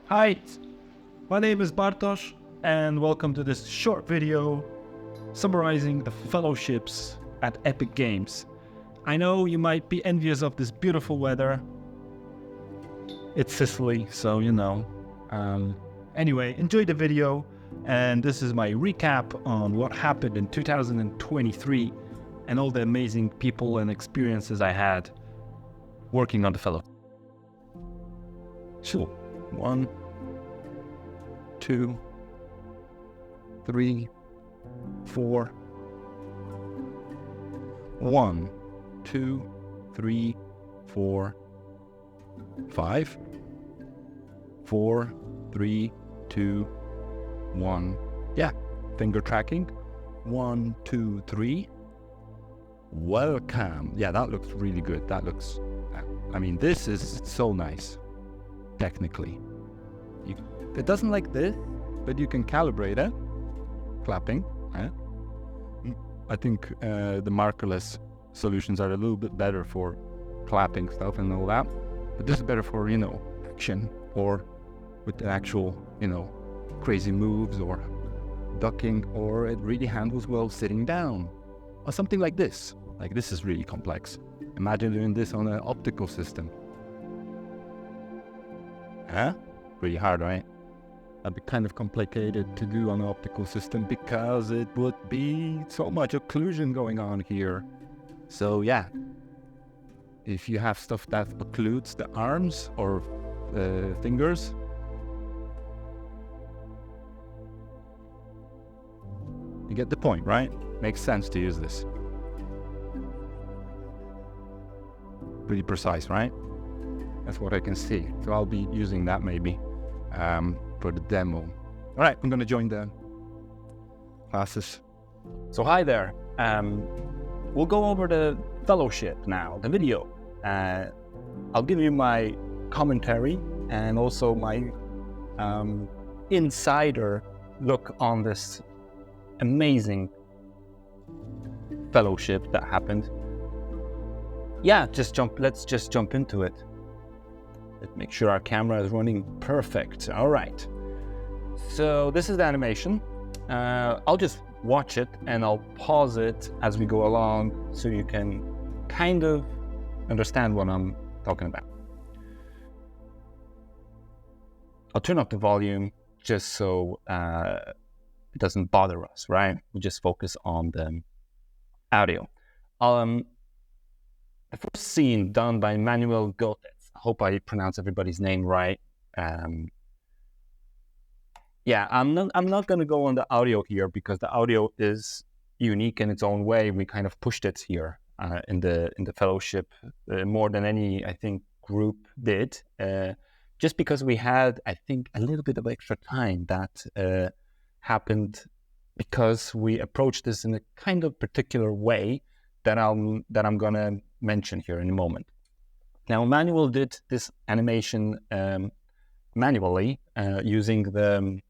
Hi, my name is Bartosz, and welcome to this short video summarizing the fellowships at Epic Games. I know you might be envious of this beautiful weather. It's Sicily, so you know. Anyway, enjoy the video, and this is my recap on what happened in 2023 and all the amazing people and experiences I had working on the fellow. So, 1, 2, 3, 4. 1, 2, 3, 4, 5. 4, 3, 2, 1. Yeah, finger tracking. 1, 2, 3. Welcome. Yeah, that looks really good. That looks, I mean, this is so nice, technically. It doesn't like this, but you can calibrate it. Clapping. I think the markerless solutions are a little bit better for clapping stuff and all that. But this is better for, action or with the actual, crazy moves or ducking, or it really handles well sitting down. Or something like this. Like this is really complex. Imagine doing this on an optical system. Pretty hard, right? That'd be kind of complicated to do on an optical system because it would be so much occlusion going on here. So yeah, if you have stuff that occludes the arms or fingers, you get the point, right? Makes sense to use this. Pretty precise, right? That's what I can see. So I'll be using that maybe for the demo. All right, I'm going to join the classes. So hi there. We'll go over the fellowship now, the video. I'll give you my commentary and also my insider look on this amazing fellowship that happened. Yeah, let's just jump into it. Let's make sure our camera is running perfect. All right. So this is the animation. I'll just watch it and I'll pause it as we go along so you can kind of understand what I'm talking about. I'll turn up the volume just so it doesn't bother us, right? We just focus on the audio. The first scene done by Manuel Gotez. I hope I pronounce everybody's name right. Yeah, I'm not going to go on the audio here because the audio is unique in its own way. We kind of pushed it here in the fellowship more than any, I think, group did. Just because we had, I think, a little bit of extra time that happened because we approached this in a kind of particular way that I'm gonna mention here in a moment. Now, Manuel did this animation manually using that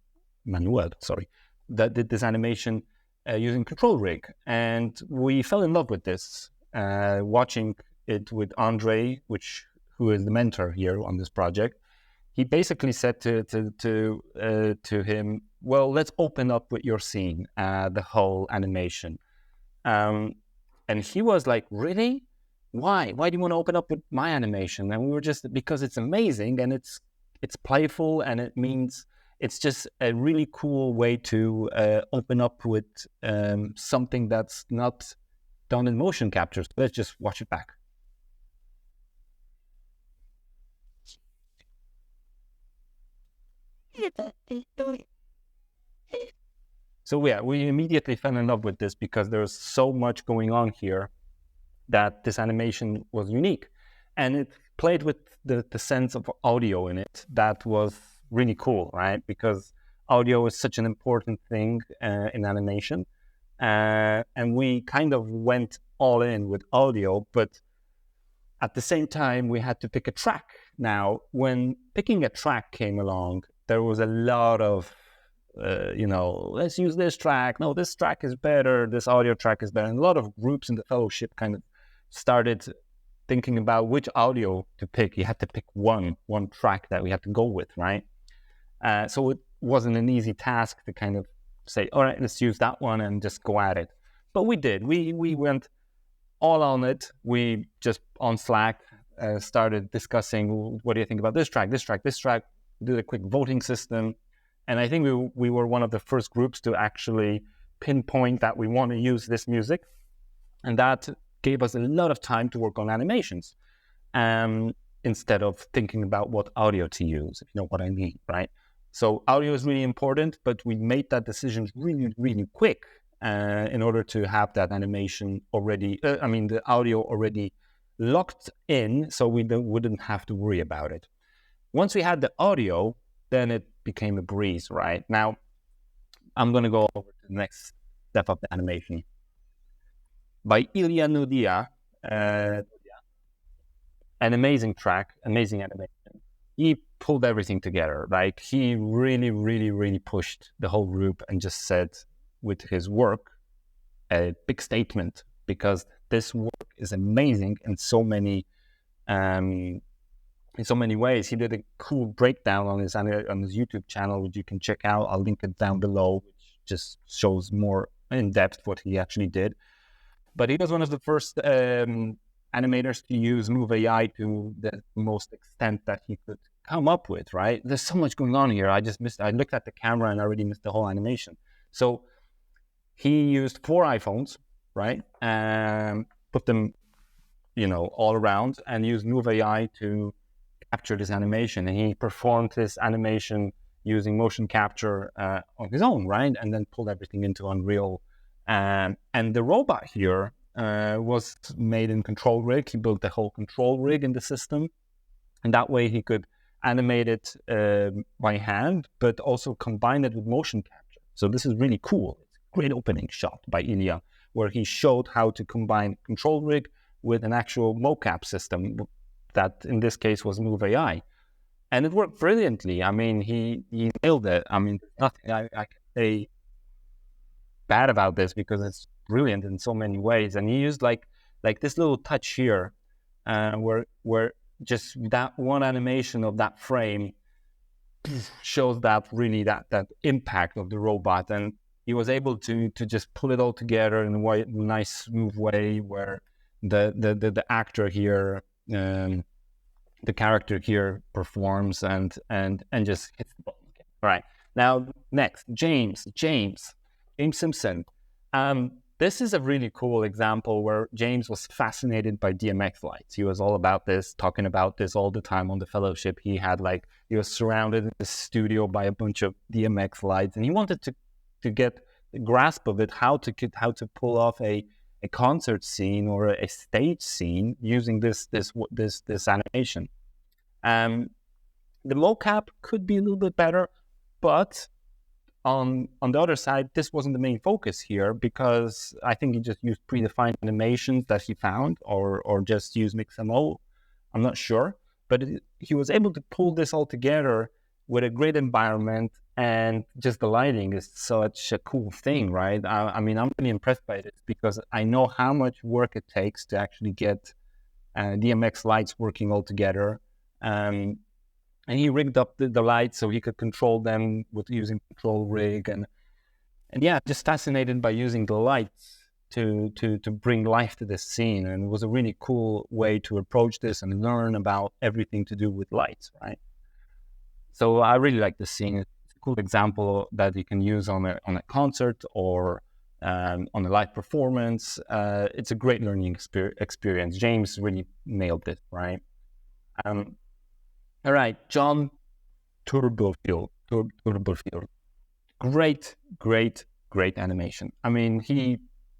did this animation using Control Rig, and we fell in love with this watching it with Andre, who is the mentor here on this project. He basically said to him, well, let's open up with your scene, the whole animation. And he was like, really? Why? Why do you want to open up with my animation? And we were just, because it's amazing and it's playful, and it means it's just a really cool way to open up with something that's not done in motion captures. Let's just watch it back. So yeah, we immediately fell in love with this because there's so much going on here that this animation was unique. And it played with the sense of audio in it that was really cool, right? Because audio is such an important thing in animation. And we kind of went all in with audio, but at the same time, we had to pick a track. Now, when picking a track came along, there was a lot of, let's use this track. No, this track is better. This audio track is better. And a lot of groups in the fellowship kind of started thinking about which audio to pick. You had to pick one track that we had to go with, right? So it wasn't an easy task to kind of say, all right, let's use that one and just go at it. But we did. We went all on it. We just on Slack started discussing, what do you think about this track, this track, this track? Did a quick voting system. And I think we were one of the first groups to actually pinpoint that we want to use this music. And that gave us a lot of time to work on animations instead of thinking about what audio to use, if you know what I mean, right? So audio is really important, but we made that decision really, really quick in order to have that animation already, the audio already locked in, so we wouldn't have to worry about it. Once we had the audio, then it became a breeze, right? Now, I'm going to go over to the next step of the animation. By Ilya Nodia, an amazing track, amazing animation. He pulled everything together. Like, he really, really, really pushed the whole group and just said with his work a big statement, because this work is amazing in so many ways. He did a cool breakdown on his YouTube channel, which you can check out. I'll link it down below, which just shows more in depth what he actually did. But he was one of the first animators to use Move AI to the most extent that he could come up with, right? There's so much going on here. I looked at the camera and I already missed the whole animation. So he used 4 iPhones, right? And put them, all around, and used Move AI to capture this animation. And he performed this animation using motion capture on his own, right? And then pulled everything into Unreal. And the robot here was made in control rig. He built the whole control rig in the system. And that way he could animate it by hand, but also combine it with motion capture. So this is really cool. It's a great opening shot by Ilya, where he showed how to combine control rig with an actual mocap system that in this case was Move AI. And it worked brilliantly. I mean, he nailed it. I mean, nothing I can say bad about this, because it's brilliant in so many ways. And he used like this little touch here, where just that one animation of that frame shows that really that impact of the robot. And he was able to just pull it all together in a nice, smooth way, where the actor here, the character here performs and just hits the button. Okay. All right. Now next, James Simpson. This is a really cool example where James was fascinated by DMX lights. He was all about this, talking about this all the time on the fellowship. He was surrounded in the studio by a bunch of DMX lights, and he wanted to get a grasp of it, how to pull off a concert scene or a stage scene using this animation. The mocap could be a little bit better, but on the other side, this wasn't the main focus here, because I think he just used predefined animations that he found, or just used Mixamo. I'm not sure, but he was able to pull this all together with a great environment, and just the lighting is such a cool thing, right? I mean, I'm really impressed by this, because I know how much work it takes to actually get DMX lights working all together. And he rigged up the lights so he could control them with using control rig, and yeah, just fascinated by using the lights to bring life to this scene. And it was a really cool way to approach this and learn about everything to do with lights, right? So I really like this scene. It's a cool example that you can use on a concert or on a live performance. It's a great learning experience. James really nailed it, right? All right, Jon Turburfield. Great animation. I mean, he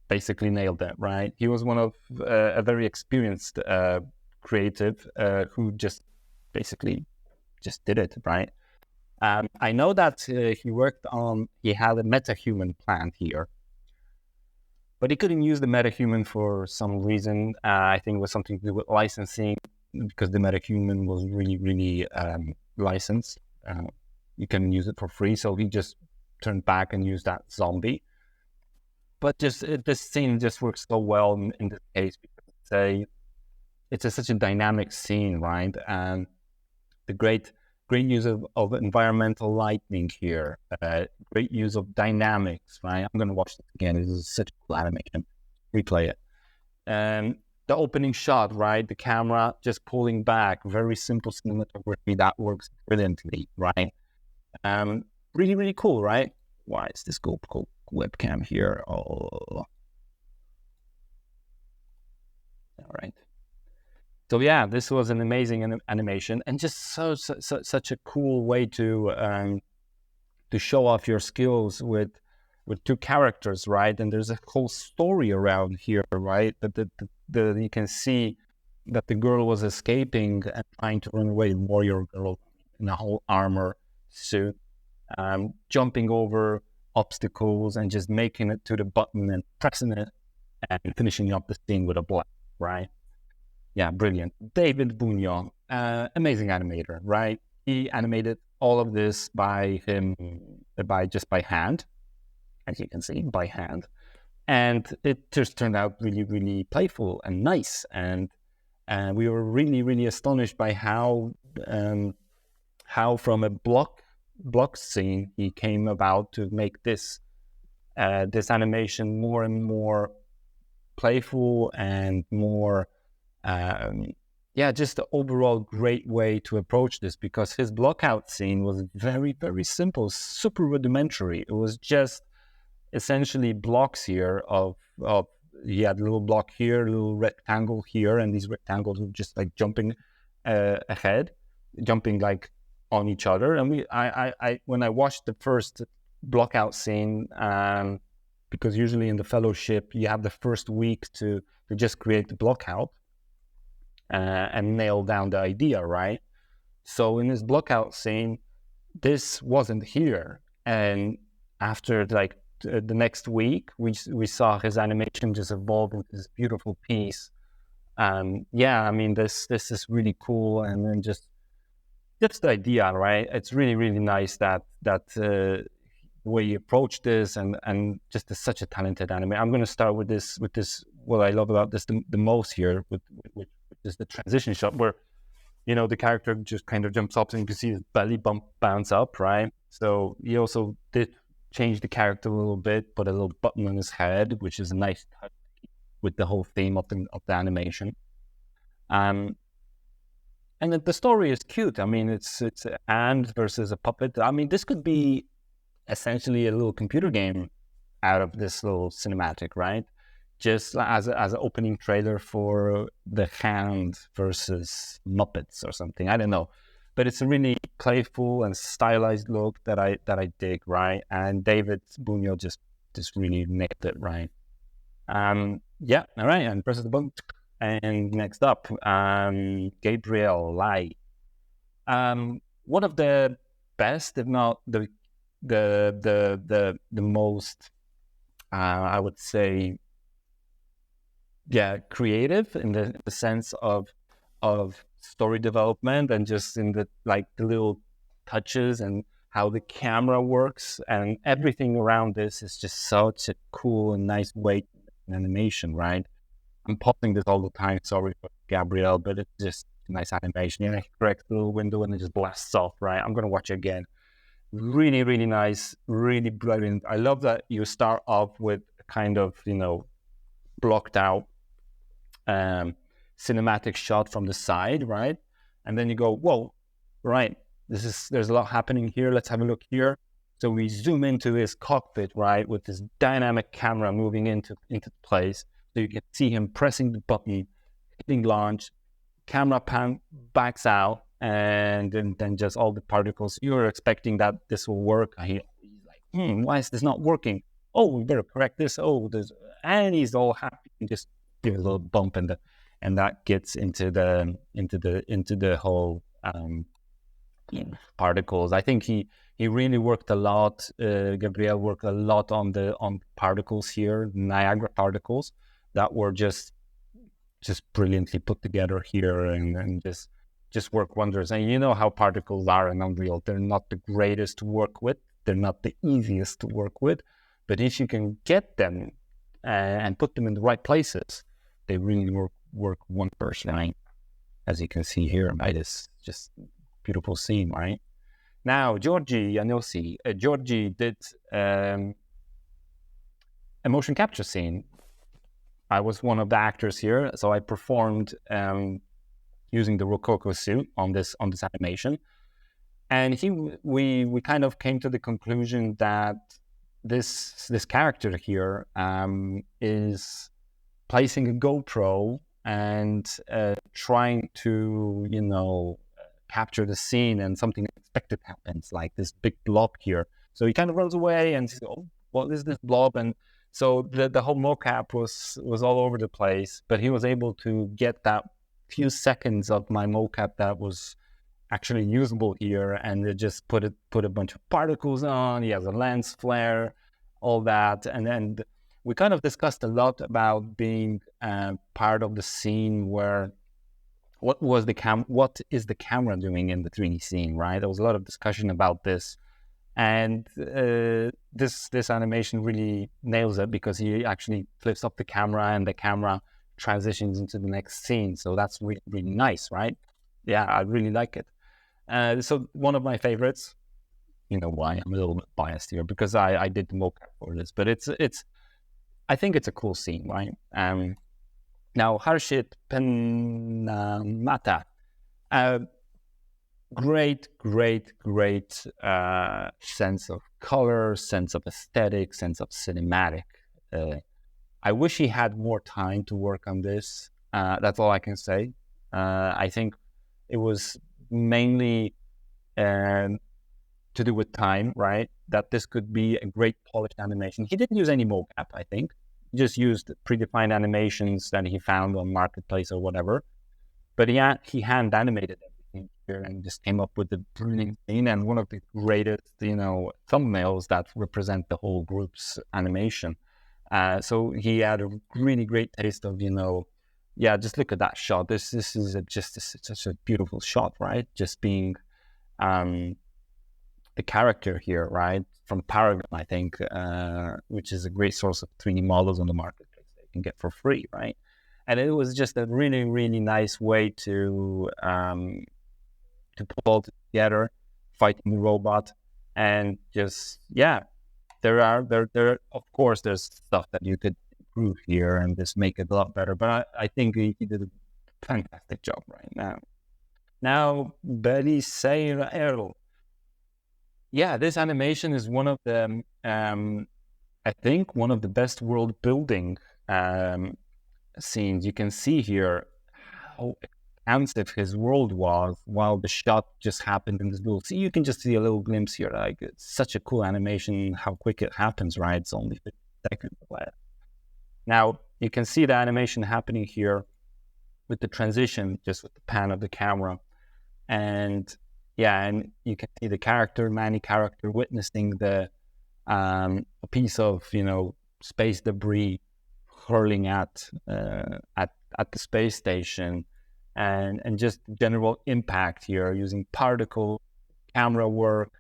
basically nailed it, right? He was one of a very experienced creative who just basically just did it, right? I know that he had a metahuman plant here, but he couldn't use the metahuman for some reason. I think it was something to do with licensing, because the metahuman was really, really licensed. You can use it for free, so he just turned back and used that zombie. But just this scene just works so well in this case, because it's such a dynamic scene, right? And the great great use of environmental lighting here, great use of dynamics, right? I'm going to watch this again. This is such a cool animation. Replay it. The opening shot, right? The camera just pulling back, very simple cinematography that works brilliantly, right? Really, really cool, right? Why is this cool webcam here? Oh, all right. So yeah, this was an amazing animation, and just such a cool way to show off your skills with two characters, right? And there's a whole story around here, right? That you can see that the girl was escaping and trying to run away. Warrior girl in a whole armor suit, jumping over obstacles and just making it to the button and pressing it and finishing up the scene with a blast, right? Yeah, brilliant. Dawid Bunio, amazing animator, right? He animated all of this by hand, as you can see, by hand. And it just turned out really, really playful and nice. And we were really, really astonished by how from a block scene he came about to make this animation more and more playful and more just the overall great way to approach this, because his blockout scene was very, very simple, super rudimentary. It was just essentially blocks here of he had a little block here, a little rectangle here, and these rectangles were just like jumping ahead, jumping like on each other. And I when I watched the first blockout scene, because usually in the fellowship you have the first week to just create the blockout and nail down the idea, right? So in this blockout scene, this wasn't here, and after like the next week, we saw his animation just evolve into this beautiful piece. I mean, this is really cool, and then just the idea, right? It's really, really nice that the way you approach this, and just is such a talented animator. I'm going to start with this. What I love about this the most here, which is the transition shot where, you know, the character just kind of jumps up and you can see his belly bump bounce up, right? So he also did change the character a little bit, put a little button on his head, which is a nice touch with the whole theme of the animation. And the story is cute. I mean, it's a hand versus a puppet. I mean, this could be essentially a little computer game out of this little cinematic, right? Just as an opening trailer for the Hand versus Muppets or something. I don't know, but it's a really playful and stylized look that I dig, right? And Dawid Bunio just really nailed it, right? All right, and press the button. And next up, Gabriele Lai. One of the best, if not the most, I would say, creative in the sense of story development, and just in the little touches and how the camera works, and everything around this is just such a cool and nice way in animation, right? I'm pausing this all the time, sorry for Gabrielle, but it's just a nice animation. Yeah, correct little window and it just blasts off, right? I'm gonna watch it again. Really, really nice, really brilliant. I love that you start off with kind of, you know, blocked out cinematic shot from the side, right? And then you go, whoa, right, there's a lot happening here. Let's have a look here. So we zoom into his cockpit, right, with this dynamic camera moving into place. So you can see him pressing the button, hitting launch, camera pan backs out, and then just all the particles. You're expecting that this will work. He's like, why is this not working? Oh, we better correct this. Oh, and he's all happy. And just give a little bump, and that gets into the whole particles. I think he really worked a lot. Gabrielle worked a lot on particles here, Niagara particles that were just brilliantly put together here, and just work wonders. And you know how particles are in Unreal. They're not the greatest to work with. They're not the easiest to work with. But if you can get them and put them in the right places, they really work wonders, right? As you can see here, right? It's just beautiful scene, right? Now, György Jánosi, György did a motion capture scene. I was one of the actors here, so I performed using the Rokoko suit on this animation, and we kind of came to the conclusion that this character here is placing a GoPro and trying to capture the scene, and something unexpected happens, like this big blob here. So he kind of runs away and says, "Oh, what is this blob?" And so the whole mocap was all over the place, but he was able to get that few seconds of my mocap that was actually usable here, and it just put a bunch of particles on. He has a lens flare, all that, and then we kind of discussed a lot about being part of the scene where what is the camera doing in the 3D scene, right? There was a lot of discussion about this, and this animation really nails it, because he actually flips up the camera and the camera transitions into the next scene. So that's really, really nice, right? Yeah, I really like it. So one of my favorites. You know why? I'm a little bit biased here because I did the mocap for this, but I think it's a cool scene, right? Now, Harshit Penamata, great sense of color, sense of aesthetic, sense of cinematic. I wish he had more time to work on this. That's all I can say. I think it was mainly to do with time, right? That this could be a great polished animation. He didn't use any mocap, I think. He just used predefined animations that he found on Marketplace or whatever. But he hand animated everything here and just came up with the brilliant scene and one of the greatest, thumbnails that represent the whole group's animation. So he had a really great taste of, just look at that shot. This is such a beautiful shot, right? Just being the character here, right? From Paragon, I think, which is a great source of 3D models on the marketplace that you can get for free, right? And it was just a really, really nice way to pull together, fighting the robot, and just there of course there's stuff that you could improve here and just make it a lot better. But I think he did a fantastic job right now. Now, Belisaire Earl. Yeah, this animation is one of the, I think, one of the best world building scenes. You can see here how expansive his world was while the shot just happened in this little. See, you can just see a little glimpse here. Like, it's such a cool animation, how quick it happens, right? It's only 50 seconds. Now, you can see the animation happening here with the transition, just with the pan of the camera. And you can see the Manny character witnessing a piece of space debris hurling at the space station, and just general impact here using particle camera work,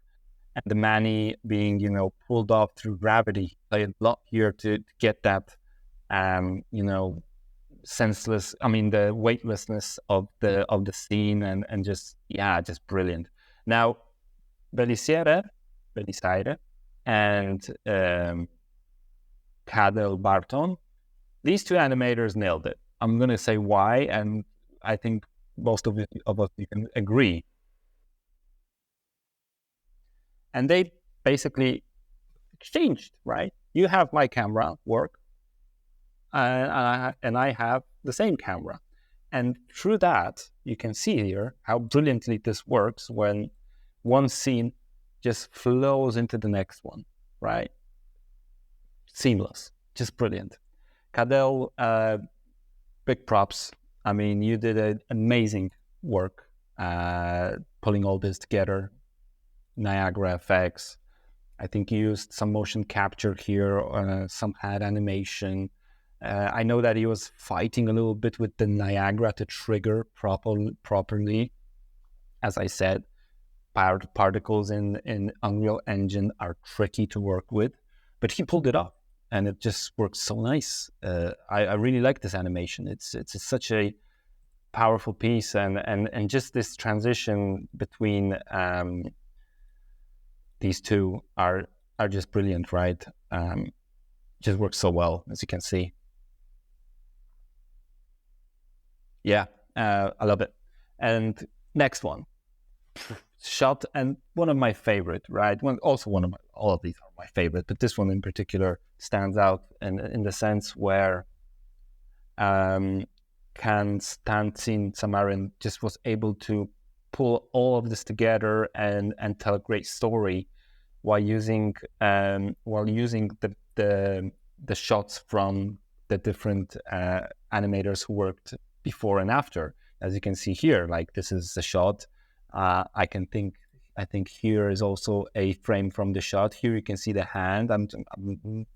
and the Manny being pulled off through gravity. Played a lot here to get that the weightlessness of the scene, and just brilliant. Now, Belisaire and Kadel Barton, these two animators nailed it. I'm going to say why, and I think most of us you can agree. And they basically exchanged, right? You have my camera work, and I have the same camera. And through that, you can see here how brilliantly this works when one scene just flows into the next one, right? Seamless, just brilliant. Kadel, big props. I mean, you did an amazing work pulling all this together. Niagara effects. I think you used some motion capture here, some head animation. I know that he was fighting a little bit with the Niagara to trigger properly. As I said, particles in Unreal Engine are tricky to work with, but he pulled it off, and it just works so nice. I really like this animation. It's such a powerful piece, and just this transition between these two are just brilliant, right? Just works so well, as you can see. Yeah, I love it. And next one, shot, and one of my favorite, right? All of these are my favorite, but this one in particular stands out in the sense where costasamarin just was able to pull all of this together and tell a great story while using the shots from the different animators who worked before and after. As you can see here, like this is a shot. I think here is also a frame from the shot. Here you can see the hand. I'm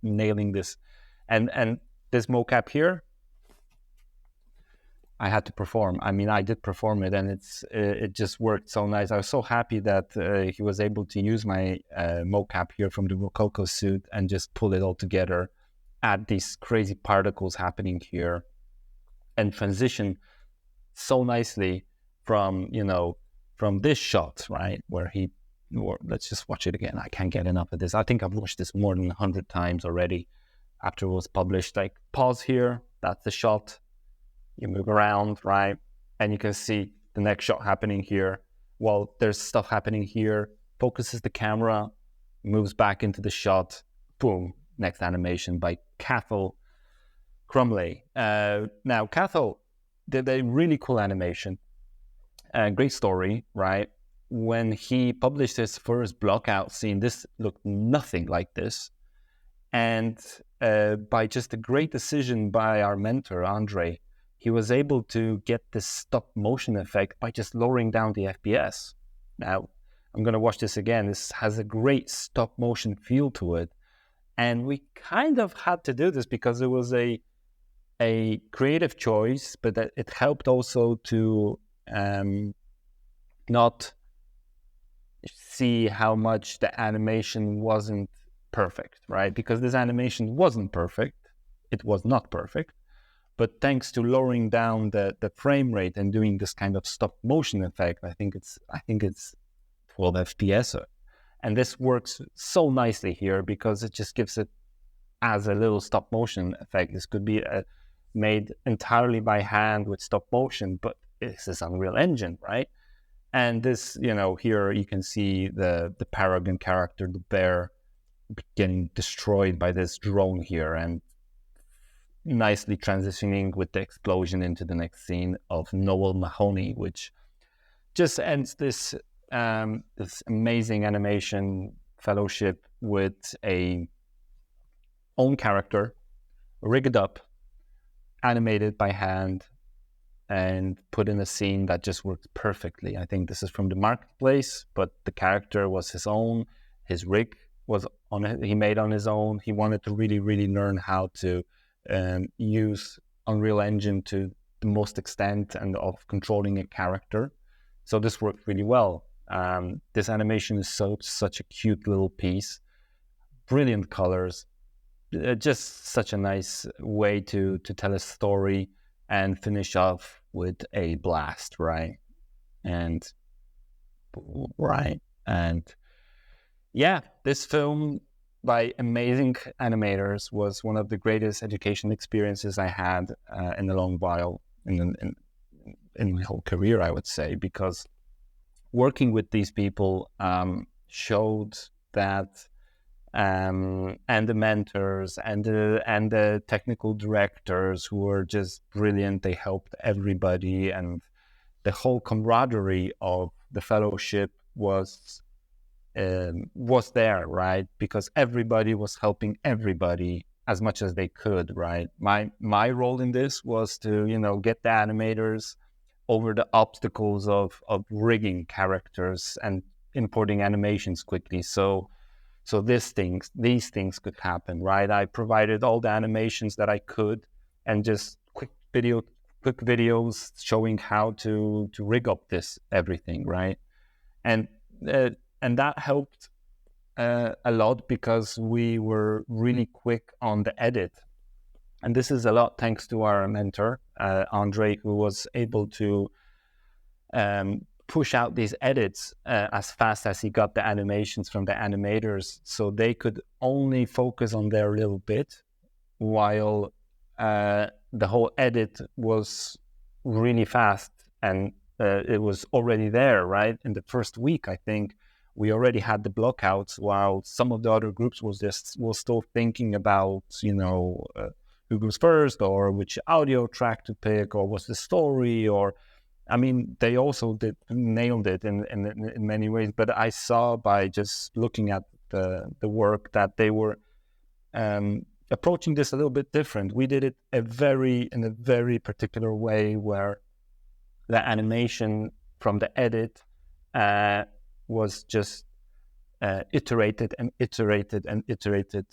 nailing this, and this mocap here, I had to perform. I mean, I did perform it, and it just worked so nice. I was so happy that he was able to use my mocap here from the Rokoko suit and just pull it all together, add these crazy particles happening here, and transition so nicely from this shot, right, where let's just watch it again. I can't get enough of this. I think I've watched this more than 100 times already after it was published. Like, pause here, that's the shot. You move around, right? And you can see the next shot happening here. Well, there's stuff happening here. Focuses the camera, moves back into the shot. Boom, next animation by Cathal Crumley. Now, Cathal did a really cool animation. Great story, right? When he published his first blockout scene, this looked nothing like this. And by just a great decision by our mentor, Andre, he was able to get this stop motion effect by just lowering down the FPS. Now, I'm going to watch this again. This has a great stop motion feel to it. And we kind of had to do this because it was a creative choice, but that it helped also to not see how much the animation wasn't perfect, right? Because this animation wasn't perfect. It was not perfect. But thanks to lowering down the frame rate and doing this kind of stop motion effect, I think it's 12 FPS. And this works so nicely here because it just gives it as a little stop motion effect. This could be made entirely by hand with stop motion, but this is Unreal Engine, right? And this, here you can see the Paragon character, the bear, getting destroyed by this drone here, and nicely transitioning with the explosion into the next scene of Noel Mahoney, which just ends this amazing animation fellowship with a own character, rigged up, animated by hand, and put in a scene that just works perfectly. I think this is from the marketplace, but the character was his own. His rig was he made on his own. He wanted to really, really learn how to use Unreal Engine to the most extent and of controlling a character. So this worked really well. This animation is such a cute little piece. Brilliant colors. Just such a nice way to tell a story and finish off with a blast, right? And yeah, this film by amazing animators was one of the greatest education experiences I had in a long while in my whole career, I would say, because working with these people showed that and the mentors and the technical directors who were just brilliant. They helped everybody, and the whole camaraderie of the fellowship was there, right? Because everybody was helping everybody as much as they could, right? My role in this was to get the animators over the obstacles of rigging characters and importing animations quickly. So these things could happen, right? I provided all the animations that I could, and just quick videos showing how to rig up everything, right? And that helped a lot because we were really quick on the edit. And this is a lot thanks to our mentor, Andre, who was able to push out these edits as fast as he got the animations from the animators, so they could only focus on their little bit, while the whole edit was really fast, and it was already there, right? In the first week, I think, we already had the blockouts, while some of the other groups was still thinking about, who goes first, or which audio track to pick, or what's the story, or I mean, they also nailed it in many ways. But I saw by just looking at the work that they were approaching this a little bit different. We did it in a very particular way, where the animation from the edit was just iterated and iterated and iterated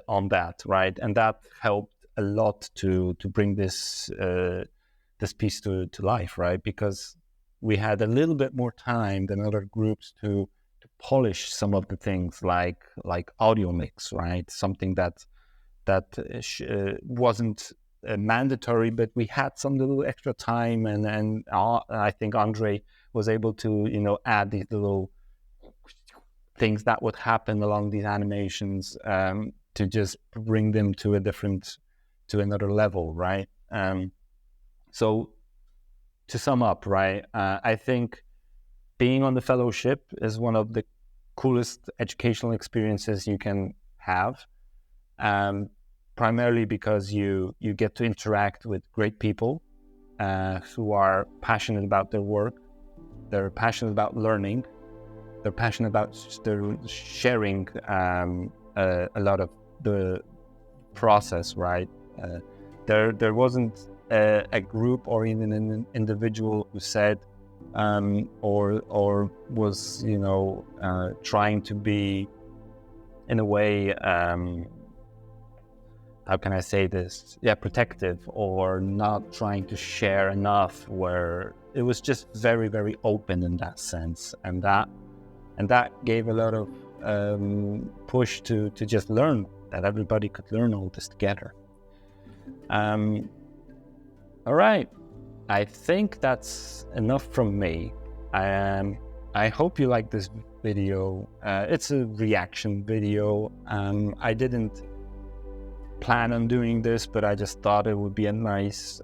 on that, right? And that helped a lot to bring this piece to life, right? Because we had a little bit more time than other groups to polish some of the things, like audio mix, right? Something that wasn't mandatory, but we had some little extra time, and I think Andre was able to add these little things that would happen along these animations to just bring them to another level, right? So to sum up, right, I think being on the fellowship is one of the coolest educational experiences you can have, primarily because you get to interact with great people who are passionate about their work. They're passionate about learning. They're passionate about sharing a lot of the process, right? There wasn't a group or even an individual who said or was trying to be, in a way, how can I say this? Yeah, protective, or not trying to share enough, where it was just very, very open in that sense. And that gave a lot of push to just learn, that everybody could learn all this together. All right, I think that's enough from me. I hope you like this video. It's a reaction video. I didn't plan on doing this, but I just thought it would be a nice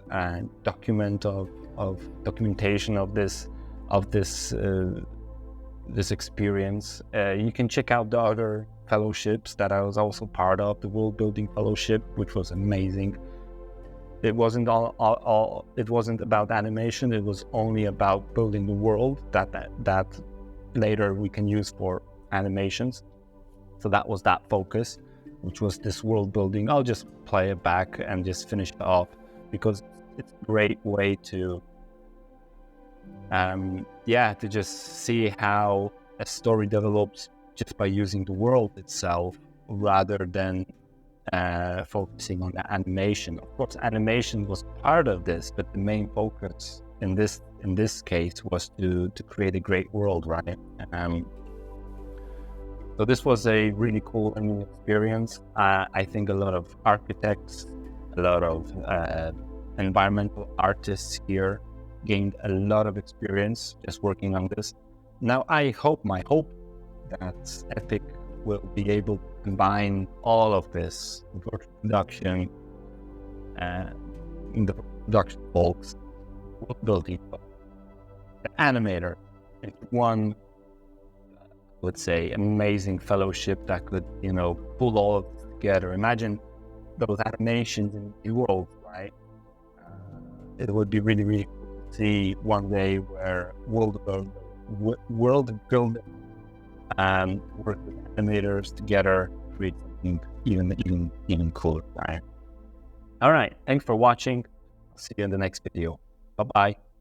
documentation of this experience. You can check out the other fellowships that I was also part of, the World Building Fellowship, which was amazing. It wasn't it wasn't about animation. It was only about building the world that later we can use for animations. So that was that focus, which was this world building. I'll just play it back and just finish it off, because it's a great way to just see how a story develops just by using the world itself, rather than focusing on the animation. Of course, animation was part of this, but the main focus in this case was to create a great world, right? So this was a really cool learning experience. I think a lot of architects, a lot of environmental artists here gained a lot of experience just working on this. Now, my hope that Epic will be able to combine all of this virtual production in the production folks, building the animator, into one, let's say, amazing fellowship that could, pull all of this together. Imagine those animations in the world, right? It would be really, really cool to see one day where world building work with animators together, create something even cooler, right? All right, thanks for watching. I'll see you in the next video. Bye-bye.